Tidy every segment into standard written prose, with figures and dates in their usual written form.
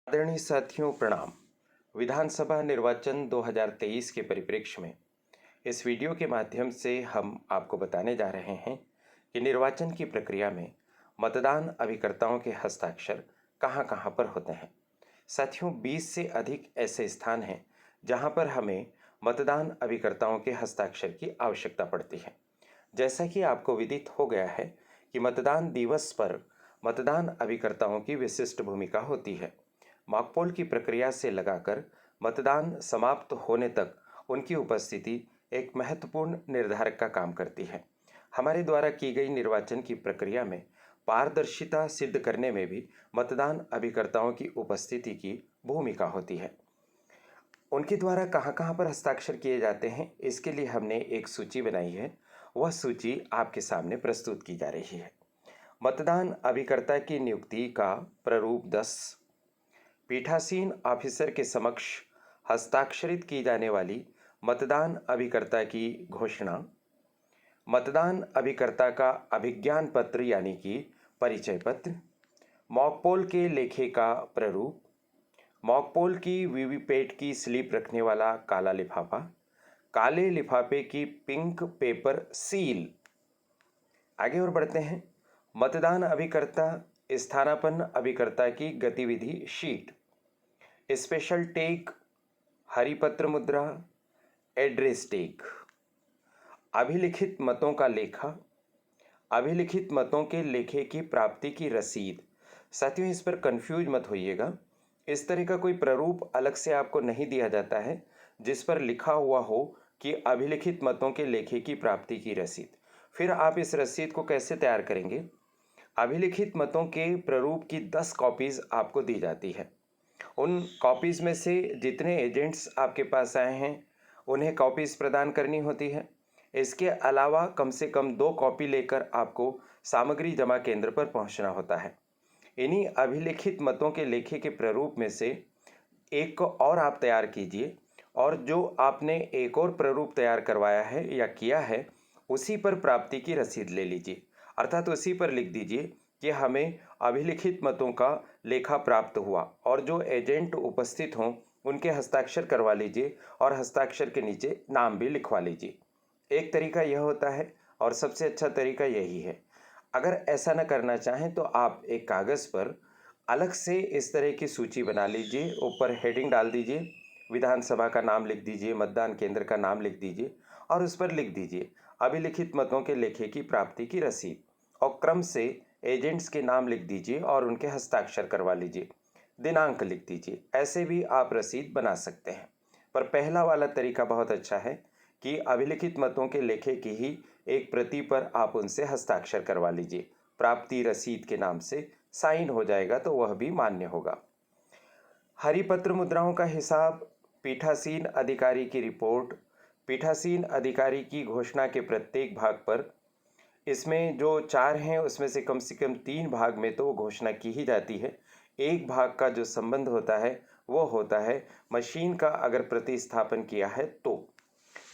आदरणीय साथियों प्रणाम। विधानसभा निर्वाचन 2023 के परिप्रेक्ष्य में इस वीडियो के माध्यम से हम आपको बताने जा रहे हैं कि निर्वाचन की प्रक्रिया में मतदान अभिकर्ताओं के हस्ताक्षर कहां कहां पर होते हैं। साथियों, 20 से अधिक ऐसे स्थान हैं जहां पर हमें मतदान अभिकर्ताओं के हस्ताक्षर की आवश्यकता पड़ती है। जैसा कि आपको विदित हो गया है कि मतदान दिवस पर मतदान अभिकर्ताओं की विशिष्ट भूमिका होती है। मॉकपोल की प्रक्रिया से लगाकर मतदान समाप्त होने तक उनकी उपस्थिति एक महत्वपूर्ण निर्धारक का काम करती है। हमारे द्वारा की गई निर्वाचन की प्रक्रिया में पारदर्शिता सिद्ध करने में भी मतदान अभिकर्ताओं की उपस्थिति की भूमिका होती है। उनके द्वारा कहाँ कहाँ पर हस्ताक्षर किए जाते हैं, इसके लिए हमने एक सूची बनाई है। वह सूची आपके सामने प्रस्तुत की जा रही है। मतदान अभिकर्ता की नियुक्ति का प्रारूप 10, पीठासीन ऑफिसर के समक्ष हस्ताक्षरित की जाने वाली मतदान अभिकर्ता की घोषणा, मतदान अभिकर्ता का अभिज्ञान पत्र यानी कि परिचय पत्र, मॉकपोल के लेखे का प्रारूप, मॉकपोल की वीवीपैट की स्लिप रखने वाला काला लिफाफा, काले लिफाफे की पिंक पेपर सील। आगे और बढ़ते हैं। मतदान अभिकर्ता स्थानापन्न अभिकर्ता की गतिविधि शीट, स्पेशल टेग, हरिपत्र मुद्रा, एड्रेस टेग, अभिलिखित मतों का लेखा, अभिलिखित मतों के लेखे की प्राप्ति की रसीद। साथियों, इस पर कंफ्यूज मत होइएगा। इस तरह का कोई प्रारूप अलग से आपको नहीं दिया जाता है जिस पर लिखा हुआ हो कि अभिलिखित मतों के लेखे की प्राप्ति की रसीद। फिर आप इस रसीद को कैसे तैयार करेंगे? अभिलिखित मतों के प्रारूप की 10 कॉपीज़ आपको दी जाती है। उन कॉपीज़ में से जितने एजेंट्स आपके पास आए हैं उन्हें कॉपीज़ प्रदान करनी होती है। इसके अलावा कम से कम 2 कॉपी लेकर आपको सामग्री जमा केंद्र पर पहुंचना होता है। इन्हीं अभिलिखित मतों के लेखे के प्रारूप में से एक को और आप तैयार कीजिए, और जो आपने एक और प्रारूप तैयार करवाया है या किया है उसी पर प्राप्ति की रसीद ले लीजिए। अर्थात उसी पर लिख दीजिए कि हमें अभिलिखित मतों का लेखा प्राप्त हुआ, और जो एजेंट उपस्थित हों उनके हस्ताक्षर करवा लीजिए और हस्ताक्षर के नीचे नाम भी लिखवा लीजिए। एक तरीका यह होता है और सबसे अच्छा तरीका यही है। अगर ऐसा न करना चाहें तो आप एक कागज़ पर अलग से इस तरह की सूची बना लीजिए, ऊपर हेडिंग डाल दीजिए, विधानसभा का नाम लिख दीजिए, मतदान केंद्र का नाम लिख दीजिए और उस पर लिख दीजिए अभिलिखित मतों के लेखे की प्राप्ति की रसीद, और क्रम से एजेंट्स के नाम लिख दीजिए और उनके हस्ताक्षर करवा लीजिए, दिनांक लिख दीजिए। ऐसे भी आप रसीद बना सकते हैं। पर पहला वाला तरीका बहुत अच्छा है कि अभिलिखित मतों के लेखे की ही एक प्रति पर आप उनसे हस्ताक्षर करवा लीजिए। प्राप्ति रसीद के नाम से साइन हो जाएगा तो वह भी मान्य होगा। हरिपत्र मुद्राओं का हिसाब, पीठासीन अधिकारी की रिपोर्ट, पीठासीन अधिकारी की घोषणा के प्रत्येक भाग पर, इसमें जो 4 हैं उसमें से कम 3 भाग में तो घोषणा की ही जाती है। एक भाग का जो संबंध होता है वो होता है मशीन का अगर प्रतिस्थापन किया है तो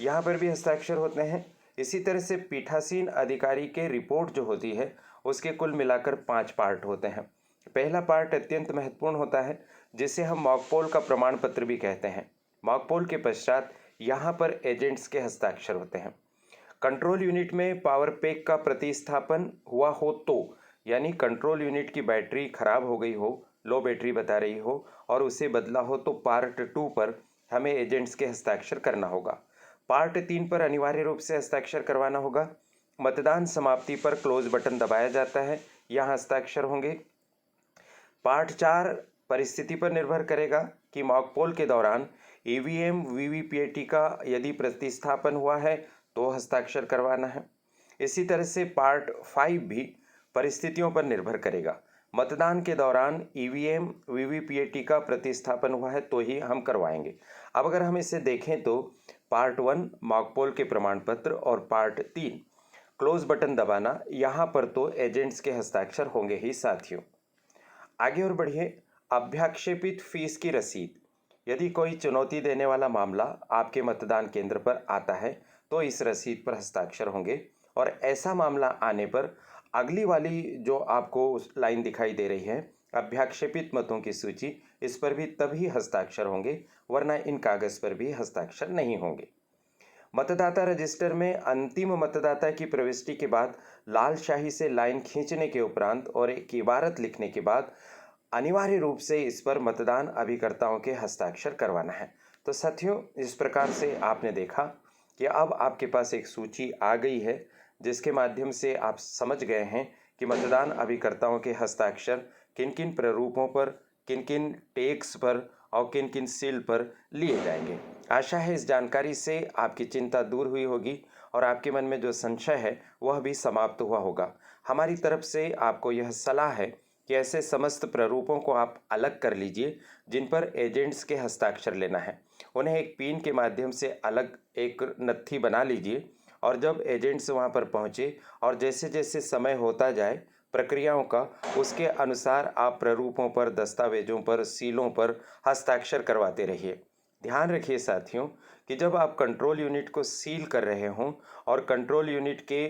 यहाँ पर भी हस्ताक्षर होते हैं। इसी तरह से पीठासीन अधिकारी के रिपोर्ट जो होती है उसके कुल मिलाकर 5 पार्ट होते हैं। पहला पार्ट अत्यंत महत्वपूर्ण होता है जिसे हम मॉकपोल का प्रमाण पत्र भी कहते हैं। मॉकपोल के पश्चात यहाँ पर एजेंट्स के हस्ताक्षर होते हैं। कंट्रोल यूनिट में पावर पैक का प्रतिस्थापन हुआ हो तो, यानी कंट्रोल यूनिट की बैटरी खराब हो गई हो, लो बैटरी बता रही हो और उसे बदला हो तो पार्ट 2 पर हमें एजेंट्स के हस्ताक्षर करना होगा। पार्ट 3 पर अनिवार्य रूप से हस्ताक्षर करवाना होगा। मतदान समाप्ति पर क्लोज बटन दबाया जाता है, यहाँ हस्ताक्षर होंगे। पार्ट 4 परिस्थिति पर निर्भर करेगा कि मॉकपोल के दौरान ईवीएम वीवीपीएटी का यदि प्रतिस्थापन हुआ है तो हस्ताक्षर करवाना है। इसी तरह से पार्ट 5 भी परिस्थितियों पर निर्भर करेगा। मतदान के दौरान ईवीएम वीवीपीएटी का प्रतिस्थापन हुआ है तो ही हम करवाएंगे। अब अगर हम इसे देखें तो पार्ट 1 मॉकपोल के प्रमाण पत्र और पार्ट 3 क्लोज बटन दबाना, यहाँ पर तो एजेंट्स के हस्ताक्षर होंगे ही साथियों। आगे और बढ़िए। अभ्याक्षेपित फीस की रसीद, यदि कोई चुनौती देने वाला मामला आपके मतदान केंद्र पर आता है तो इस रसीद पर हस्ताक्षर होंगे, और ऐसा मामला आने पर अगली वाली जो आपको लाइन दिखाई दे रही है, अभ्याक्षेपित मतों की सूची, इस पर भी तभी हस्ताक्षर होंगे, वरना इन कागज पर भी हस्ताक्षर नहीं होंगे। मतदाता रजिस्टर में अंतिम मतदाता की प्रविष्टि के बाद लाल स्याही से लाइन खींचने के उपरांत और एक इबारत लिखने के बाद अनिवार्य रूप से इस पर मतदान अभिकर्ताओं के हस्ताक्षर करवाना है। तो साथियों, इस प्रकार से आपने देखा कि अब आपके पास एक सूची आ गई है, जिसके माध्यम से आप समझ गए हैं कि मतदान अभिकर्ताओं के हस्ताक्षर किन किन प्रारूपों पर, किन किन टेक्स पर और किन किन सील पर लिए जाएंगे। आशा है इस जानकारी से आपकी चिंता दूर हुई होगी और आपके मन में जो संशय है वह भी समाप्त हुआ होगा। हमारी तरफ से आपको यह सलाह है कि ऐसे समस्त प्रारूपों को आप अलग कर लीजिए जिन पर एजेंट्स के हस्ताक्षर लेना है। उन्हें एक पिन के माध्यम से अलग एक नत्थी बना लीजिए और जब एजेंट्स वहां पर पहुंचे और जैसे जैसे समय होता जाए प्रक्रियाओं का, उसके अनुसार आप प्रारूपों पर, दस्तावेजों पर, सीलों पर हस्ताक्षर करवाते रहिए। ध्यान रखिए साथियों कि जब आप कंट्रोल यूनिट को सील कर रहे हों और कंट्रोल यूनिट के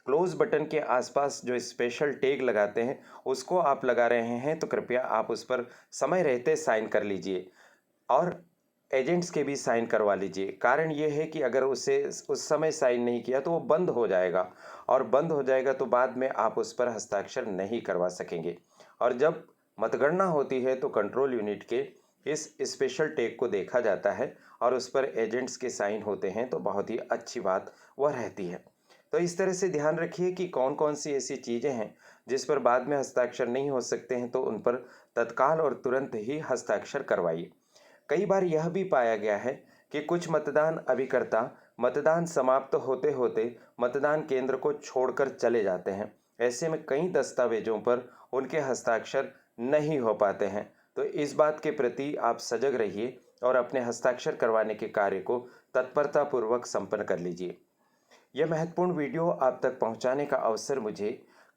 क्लोज बटन के आसपास जो स्पेशल टैग लगाते हैं उसको आप लगा रहे हैं, तो कृपया आप उस पर समय रहते साइन कर लीजिए और एजेंट्स के भी साइन करवा लीजिए। कारण ये है कि अगर उसे उस समय साइन नहीं किया तो वो बंद हो जाएगा और बंद हो जाएगा तो बाद में आप उस पर हस्ताक्षर नहीं करवा सकेंगे। और जब मतगणना होती है तो कंट्रोल यूनिट के इस स्पेशल टैग को देखा जाता है और उस पर एजेंट्स के साइन होते हैं, तो बहुत ही अच्छी बात वह रहती है। तो इस तरह से ध्यान रखिए कि कौन कौन सी ऐसी चीज़ें हैं जिस पर बाद में हस्ताक्षर नहीं हो सकते हैं, तो उन पर तत्काल और तुरंत ही हस्ताक्षर करवाइए। कई बार यह भी पाया गया है कि कुछ मतदान अभिकर्ता मतदान समाप्त होते होते मतदान केंद्र को छोड़कर चले जाते हैं। ऐसे में कई दस्तावेजों पर उनके हस्ताक्षर नहीं हो पाते हैं। तो इस बात के प्रति आप सजग रहिए और अपने हस्ताक्षर करवाने के कार्य को तत्परतापूर्वक संपन्न कर लीजिए। यह महत्वपूर्ण वीडियो आप तक पहुंचाने का अवसर मुझे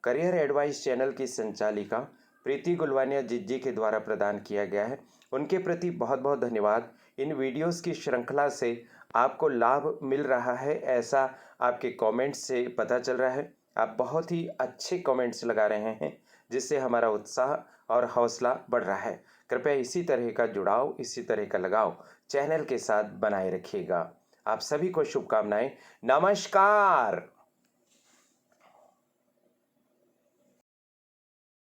करियर एडवाइस चैनल की संचालिका प्रीति गुलवानिया जिज्जी के द्वारा प्रदान किया गया है। उनके प्रति बहुत बहुत धन्यवाद। इन वीडियोस की श्रृंखला से आपको लाभ मिल रहा है, ऐसा आपके कमेंट्स से पता चल रहा है। आप बहुत ही अच्छे कमेंट्स लगा रहे हैं, जिससे हमारा उत्साह और हौसला बढ़ रहा है। कृपया इसी तरह का जुड़ाव, इसी तरह का लगाव चैनल के साथ बनाए रखिएगा। आप सभी को शुभकामनाएं। नमस्कार।